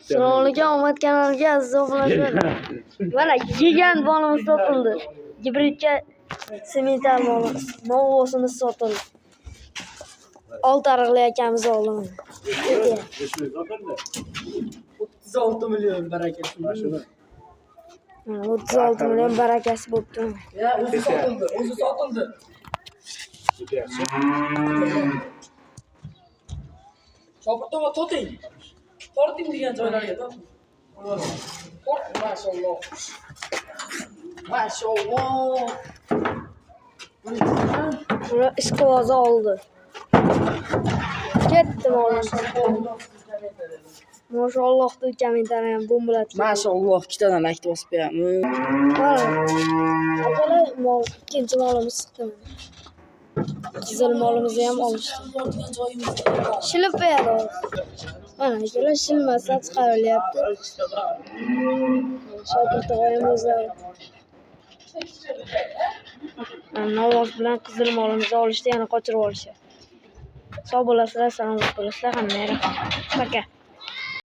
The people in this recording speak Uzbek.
Assalomu alaykum, Omad kanaliga aziz obunachilar. Mana gigant bolimiz sotildi. Gibridga semental bolimiz. Novosimiz sotildi. Olti ariqli akamiz o'g'limi. 36 milyon barakasi. 36 million barakasi bo'pti. Ya, o'zi sotildi. Shopirtova toting. Torting degan joylarga torting. Maşallah. Maşallah. Buni iskovozi oldi. Ketdi bolam. Maşallah deb kommentariy ham bombalat. Maşallah, ikkitadan like bosib beramiz. Akalar, ikkinchi molimiz chiqdi. Qizil molimizni ham olishdi. Shilib beradi. Mana akalar shilmasdan chiqarilyapti. Shopirtova ham o'zlari. Novoz bilan qizil molimizni olishdi, yana qochirib olishyapti. Sog' bo'lasizlar, salomat bo'lasizlar, hammaga rahmat. Paka.